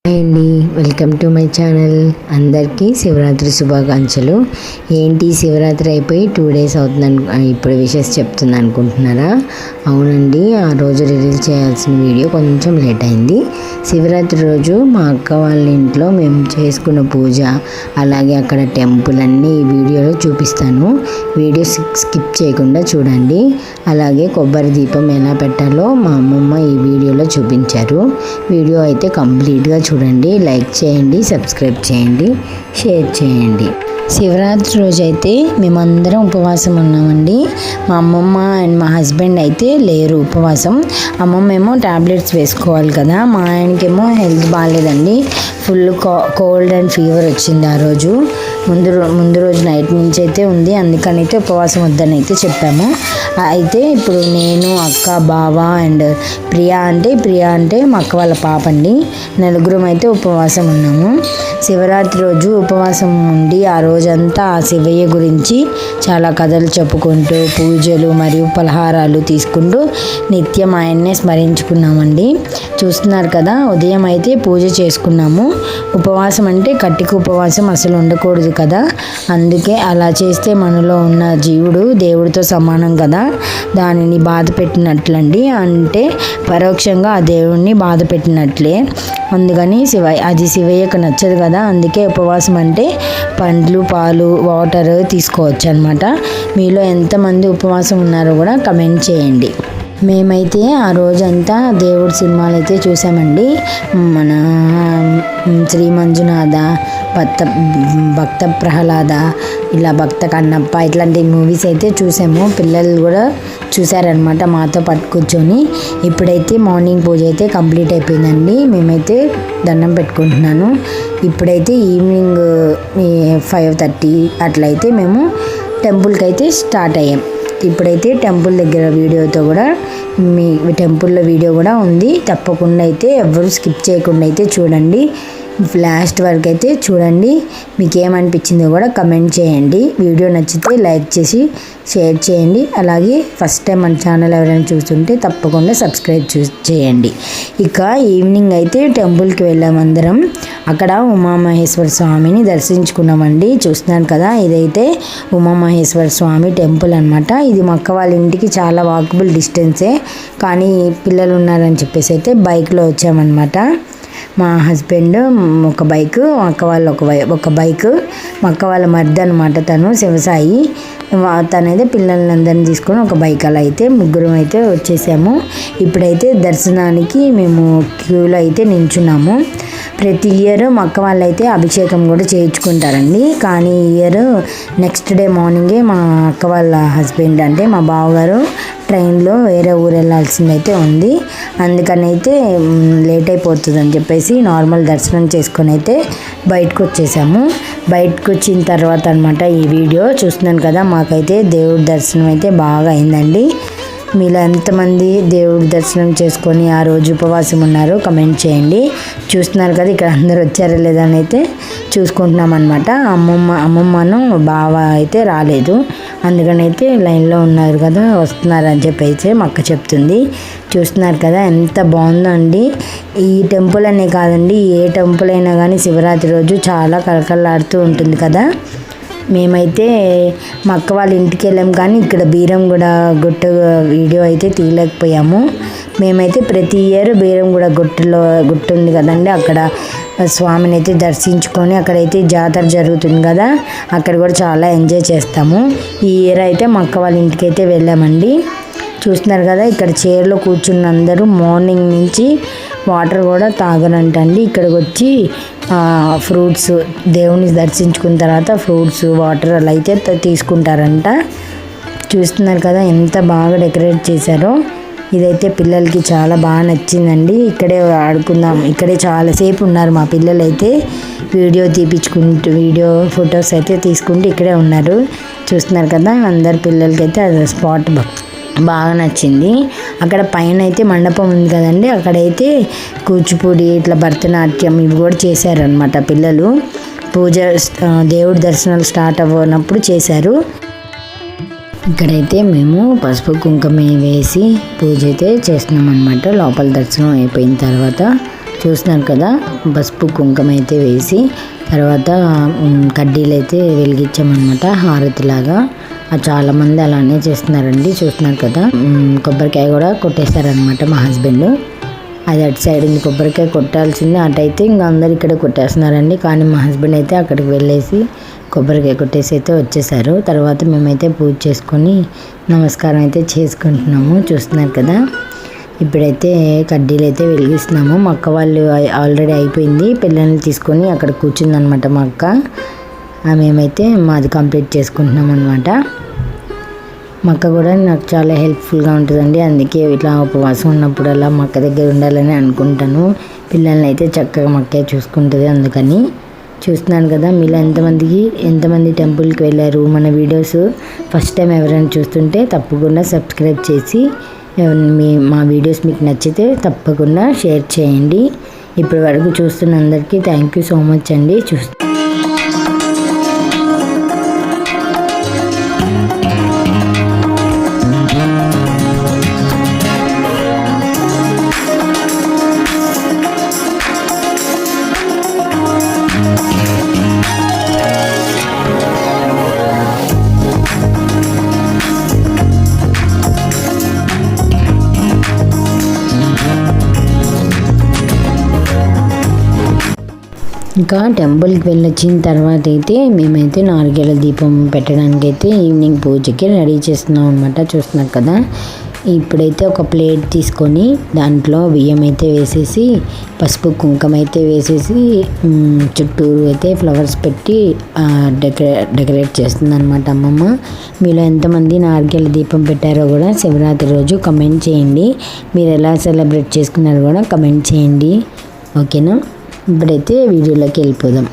Hi అండి, welcome to my channel. అందరికీ శివరాత్రి శుభాకాంక్షలు. ఏంటి శివరాత్రి అయిపోయి 2 days అవుతుందని ఇప్పుడు విషెస్ చెప్తుంది అనుకుంటున్నారా? అవునండి, ఆ రోజు రిలీజ్ చేయాల్సిన వీడియో కొంచెం లేట్ అయింది. శివరాత్రి రోజు మా అక్క వాళ్ళ ఇంట్లో మేము చేసుకున్న పూజ, అలాగే అక్కడ టెంపుల్ అన్నీ ఈ వీడియోలో చూపిస్తాను. వీడియో స్కిప్ చేయకుండా చూడండి. అలాగే కొబ్బరి దీపం ఎలా పెట్టాలో మా అమ్మమ్మ ఈ వీడియోలో చూపించారు. వీడియో అయితే కంప్లీట్గా చూడండి. లైక్ చేయండి, సబ్స్క్రైబ్ చేయండి, షేర్ చేయండి. శివరాత్రి రోజు అయితే మేమందరం ఉపవాసం ఉన్నామండి. మా అమ్మమ్మ అండ్ మా హస్బెండ్ అయితే లేరు ఉపవాసం. అమ్మమ్మ ఏమో టాబ్లెట్స్ వేసుకోవాలి కదా, మా ఆయనకేమో హెల్త్ బాగాలేదండి. ఫుల్ కోల్డ్ అండ్ ఫీవర్ వచ్చింది ఆ రోజు. ముందు రోజు నైట్ నుంచి అయితే ఉంది. అందుకనైతే ఉపవాసం వద్దని అయితే చెప్పాము. అయితే ఇప్పుడు నేను, అక్క, బావ అండ్ ప్రియా అంటే మా అక్క వాళ్ళ పాప అండి, నలుగురం అయితే ఉపవాసం ఉన్నాము. శివరాత్రి రోజు ఉపవాసం ఉండి ఆ రోజంతా ఆ శివయ్య గురించి చాలా కథలు చెప్పుకుంటూ, పూజలు మరియు పలహారాలు తీసుకుంటూ నిత్యం ఆయన్నే స్మరించుకున్నామండి. చూస్తున్నారు కదా, ఉదయం అయితే పూజ చేసుకున్నాము. ఉపవాసం అంటే కట్టిక ఉపవాసం అసలు ఉండకూడదు కదా, అందుకే అలా చేస్తే మనలో ఉన్న జీవుడు దేవుడితో సమానం కదా, దానిని బాధ పెట్టినట్లండి. అంటే పరోక్షంగా ఆ దేవుడిని బాధ పెట్టినట్లే. అందుకని అది శివయ్యకు నచ్చదు కదా, అందుకే ఉపవాసం అంటే పండ్లు, పాలు, వాటర్ తీసుకోవచ్చు అనమాట. మీలో ఎంతమంది ఉపవాసం ఉన్నారో కూడా కమెంట్ చేయండి. మేమైతే ఆ రోజంతా దేవుడి సినిమాలు అయితే చూసామండి. మన శ్రీ మంజునాథ, భక్త ప్రహ్లాద, ఇలా భక్త కన్నప్ప, ఇట్లాంటి మూవీస్ అయితే చూసాము. పిల్లలు కూడా చూసారనమాట మాతో పాటు కూర్చొని. ఇప్పుడైతే మార్నింగ్ పూజ అయితే కంప్లీట్ అయిపోయిందండి. మేమైతే దండం పెట్టుకుంటున్నాను. ఇప్పుడైతే ఈవినింగ్ 5:30 అట్లయితే మేము టెంపుల్కి అయితే స్టార్ట్ అయ్యాం. ఇప్పుడైతే టెంపుల్ దగ్గర వీడియోతో కూడా మీ టెంపుల్లో వీడియో కూడా ఉంది. తప్పకుండా అయితే ఎవరు స్కిప్ చేయకుండా అయితే చూడండి. లాస్ట్ వరకు అయితే చూడండి. మీకు ఏమనిపించిందో కూడా కమెంట్ చేయండి. వీడియో నచ్చితే లైక్ చేసి షేర్ చేయండి. అలాగే ఫస్ట్ టైం మన ఛానల్ ఎవరైనా చూస్తుంటే తప్పకుండా సబ్స్క్రైబ్ చేయండి. ఇక ఈవినింగ్ అయితే టెంపుల్కి వెళ్ళాం అందరం. అక్కడ ఉమామహేశ్వర స్వామిని దర్శించుకున్నామండి. చూస్తున్నాను కదా, ఇదైతే ఉమామహేశ్వర స్వామి టెంపుల్ అనమాట. ఇది మా అక్క వాళ్ళ ఇంటికి చాలా వాకబుల్ డిస్టెన్సే, కానీ పిల్లలు ఉన్నారని చెప్పేసి అయితే బైక్లో వచ్చామన్నమాట. మా హస్బెండ్ ఒక బైక్, మా అక్క వాళ్ళు ఒక బైక్. మా అక్క వాళ్ళ మరిది అనమాట, తను శివసాయి. తనైతే పిల్లలందరినీ తీసుకొని ఒక బైక్ అలా అయితే ముగ్గురం అయితే వచ్చేసాము. ఇప్పుడైతే దర్శనానికి మేము క్యూలో అయితే నించున్నాము. ప్రతి ఇయర్ మా అక్క వాళ్ళు అయితే అభిషేకం కూడా చేయించుకుంటారండి. కానీ ఈ ఇయర్ నెక్స్ట్ డే మార్నింగే మా అక్క వాళ్ళ హస్బెండ్ అంటే మా బావగారు ట్రైన్లో వేరే ఊరు వెళ్ళాల్సిందైతే ఉంది. అందుకని అయితే లేట్ అయిపోతుందని చెప్పేసి నార్మల్ దర్శనం చేసుకొని అయితే బయటకు వచ్చేసాము. బయటకు వచ్చిన తర్వాత అనమాట ఈ వీడియో చూస్తున్నాను కదా, మాకైతే దేవుడి దర్శనం అయితే బాగా అయిందండి. మీలో ఎంతమంది దేవుడి దర్శనం చేసుకొని ఆ రోజు ఉపవాసం ఉన్నారో కమెంట్ చేయండి. చూస్తున్నారు కదా, ఇక్కడ అందరు వచ్చారో లేదని అయితే చూసుకుంటున్నాం అనమాట. అమ్మమ్మను బావ అయితే రాలేదు, అందుకని అయితే లైన్లో ఉన్నారు కదా, వస్తున్నారని చెప్పి అయితే మా అక్క చెప్తుంది. చూస్తున్నారు కదా ఎంత బాగుందో అండి. ఈ టెంపుల్ అనే కాదండి, ఏ టెంపుల్ అయినా కానీ శివరాత్రి రోజు చాలా కలకలాడుతూ ఉంటుంది కదా. మేమైతే మా అక్క వాళ్ళ ఇంటికి వెళ్ళాం, కానీ ఇక్కడ బీరంగూడ గుట్ట వీడియో అయితే తీయలేకపోయాము. మేమైతే ప్రతి ఇయర్ బీరంగూడ గుట్ట ఉంది కదండి, అక్కడ స్వామిని అయితే దర్శించుకొని అక్కడైతే జాతర జరుగుతుంది కదా, అక్కడ కూడా చాలా ఎంజాయ్ చేస్తాము. ఈ ఇయర్ అయితే మా అక్క వాళ్ళ ఇంటికి అయితే వెళ్ళామండి. చూస్తున్నారు కదా, ఇక్కడ చైర్లో కూర్చున్న అందరూ మార్నింగ్ నుంచి వాటర్ కూడా తాగరంటండి. ఇక్కడికి వచ్చి ఫ్రూట్స్, దేవుని దర్శించుకున్న తర్వాత ఫ్రూట్స్, వాటర్ అలా అయితే తీసుకుంటారంట. చూస్తున్నారు కదా ఎంత బాగా డెకరేట్ చేశారో. ఇదైతే పిల్లలకి చాలా బాగా నచ్చిందండి. ఇక్కడే ఆడుకుందాం, ఇక్కడే చాలాసేపు ఉన్నారు మా పిల్లలు అయితే. వీడియో ఫొటోస్ అయితే తీసుకుంటూ ఇక్కడే ఉన్నారు. చూస్తున్నారు కదా, అందరు పిల్లలకి అయితే అది స్పాట్ బాగా నచ్చింది. అక్కడ పైన అయితే మండపం ఉంది కదండి, అక్కడైతే కూచిపూడి, ఇట్లా భరతనాట్యం ఇవి కూడా చేశారనమాట పిల్లలు. పూజ దేవుడి దర్శనాలు స్టార్ట్ అవ్వనప్పుడు చేశారు. ఇక్కడైతే మేము పసుపు కుంకుమ వేసి పూజ అయితే చేస్తున్నాం అనమాట. లోపల దర్శనం అయిపోయిన తర్వాత చూస్తున్నారు కదా, పసుపు కుంకుమ అయితే వేసి తర్వాత కడ్డీలు అయితే వెలిగించామన్నమాట హారతిలాగా. చాలామంది అలానే చేస్తున్నారండి. చూస్తున్నారు కదా, కొబ్బరికాయ కూడా కొట్టేశారనమాట మా హస్బెండ్. అది అటు సైడ్ ఉంది, కొబ్బరికాయ కొట్టాల్సింది అటైతే ఇంకా అందరు ఇక్కడ కొట్టేస్తున్నారండి. కానీ మా హస్బెండ్ అయితే అక్కడికి వెళ్ళేసి కొబ్బరికాయ కొట్టేసి అయితే వచ్చేసారు. తర్వాత మేమైతే పూజ చేసుకొని నమస్కారం అయితే చేసుకుంటున్నాము. చూస్తున్నారు కదా, ఇప్పుడైతే కడ్డీలు అయితే వెలిగిస్తున్నాము. మా అక్క వాళ్ళు ఆల్రెడీ అయిపోయింది, పిల్లల్ని తీసుకొని అక్కడ కూర్చుందనమాట మా అక్క. మేమైతే మాది కంప్లీట్ చేసుకుంటున్నాం అనమాట. మా అక్క కూడా నాకు చాలా హెల్ప్ఫుల్గా ఉంటుందండి. అందుకే ఇట్లా ఉపవాసం ఉన్నప్పుడల్లా మా అక్క దగ్గర ఉండాలని అనుకుంటాను. పిల్లల్ని అయితే చక్కగా మా అక్కే చూసుకుంటుంది. అందుకని చూస్తున్నాను కదా, మీలో ఎంతమంది టెంపుల్కి వెళ్ళారు. మన వీడియోస్ ఫస్ట్ టైం ఎవరైనా చూస్తుంటే తప్పకుండా సబ్స్క్రైబ్ చేసి మా వీడియోస్ మీకు నచ్చితే తప్పకుండా షేర్ చేయండి. ఇప్పటి వరకు చూస్తున్న అందరికీ థ్యాంక్ యూ సో మచ్ అండి. ఇంకా టెంపుల్కి వెళ్ళొచ్చిన తర్వాత అయితే మేమైతే నారికేళ దీపం పెట్టడానికి అయితే ఈవినింగ్ పూజకి రెడీ చేస్తున్నాం అనమాట. చూస్తున్నారు కదా, ఇప్పుడైతే ఒక ప్లేట్ తీసుకొని దాంట్లో బియ్యం అయితే వేసేసి పసుపు కుంకుమ అయితే వేసేసి చుట్టూరు అయితే ఫ్లవర్స్ పెట్టి డెకరేట్ చేస్తుంది అనమాట అమ్మమ్మ. మీలో ఎంతమంది నారికేళ దీపం పెట్టారో కూడా శివరాత్రి రోజు కమెంట్ చేయండి. మీరు ఎలా సెలబ్రేట్ చేసుకున్నారో కూడా కమెంట్ చేయండి, ఓకేనా. ఇప్పుడైతే వీడియోలోకి వెళ్ళిపోదాం.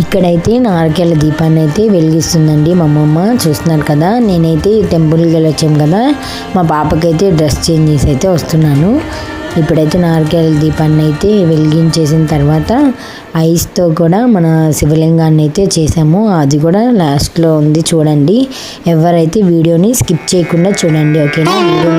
ఇక్కడైతే నారికేళ దీపాన్ని అయితే వెలిగిస్తుందండి మా అమ్మమ్మ. చూస్తున్నారు కదా, నేనైతే టెంపుల్కి వెళ్ళొచ్చాం కదా, మా పాపకైతే డ్రెస్ చేంజ్ చేసి అయితే వస్తున్నాను. ఇప్పుడైతే నారికేళ దీపాన్ని అయితే వెలిగించేసిన తర్వాత ఐస్తో కూడా మన శివలింగాన్ని అయితే చేసాము. అది కూడా లాస్ట్లో ఉంది, చూడండి. ఎవరైతే వీడియోని స్కిప్ చేయకుండా చూడండి, ఓకేనా. వీడియో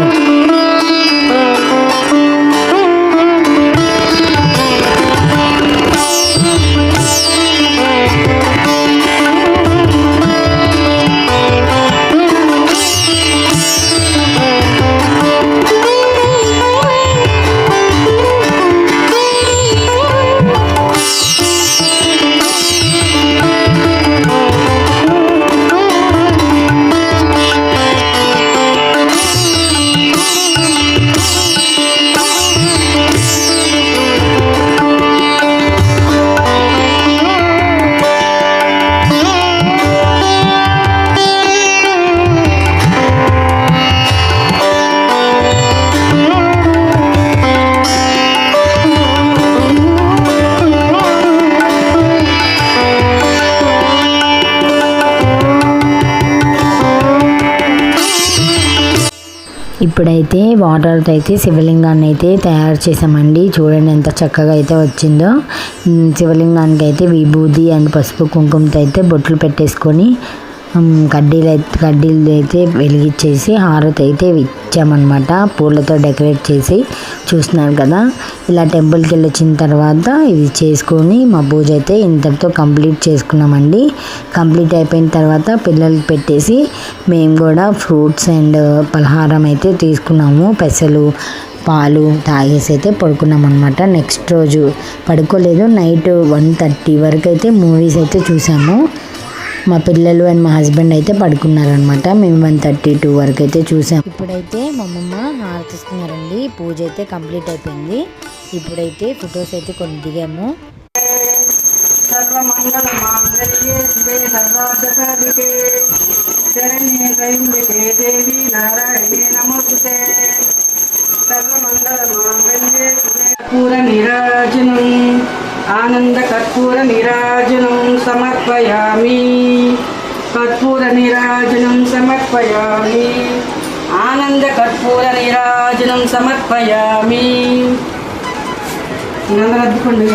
ఇప్పుడైతే వాటర్తో అయితే శివలింగాన్ని అయితే తయారు చేసామండి. చూడండి ఎంత చక్కగా అయితే వచ్చిందో. శివలింగానికి అయితే విభూది అండ్ పసుపు కుంకుమతో అయితే బొట్లు పెట్టేసుకొని కడ్డీలు అయితే వెలిగించేసి హారతి అయితే ఇచ్చామన్నమాట. పూలతో డెకరేట్ చేసి చూస్తున్నారు కదా. ఇలా టెంపుల్కి వెళ్ళి వచ్చిన తర్వాత ఇది చేసుకొని మా పూజ అయితే ఇంతటితో కంప్లీట్ చేసుకున్నామండి. కంప్లీట్ అయిపోయిన తర్వాత పిల్లలకి పెట్టేసి మేము కూడా ఫ్రూట్స్ అండ్ పలహారం అయితే తీసుకున్నాము. పెసలు పాలు తాగేసి అయితే పడుకున్నాం అనమాట. నెక్స్ట్ రోజు పడుకోలేదు, నైట్ 1:30 వరకు అయితే మూవీస్ అయితే చూసాము. మా పిల్లలు అండ్ మా హస్బెండ్ అయితే పడుకున్నారనమాట. మేము 1:32 వరకు అయితే చూసాం. ఇప్పుడైతే మా అమ్మమ్మ హారతిస్తున్నారండి. పూజ అయితే కంప్లీట్ అయిపోయింది. ఇప్పుడైతే ఫొటోస్ అయితే కొన్ని దిగాము. సర్వమంగళ మాంగళ్యే శివే సర్వార్థసాధికే శరణ్యే త్రయంబకే దేవి నారాయణే నమోస్తుతే. సర్వమంగళ మాంగళ్యే శివే కర్పూర నీరాజనం ఆనంద కర్పూర నీరాజనం సమర్పయామి. కర్పూర నీరాజనం సమర్పయామి. ఆనంద కర్పూర నీరాజనం సమర్పయామి. నందరద్దుకోండి.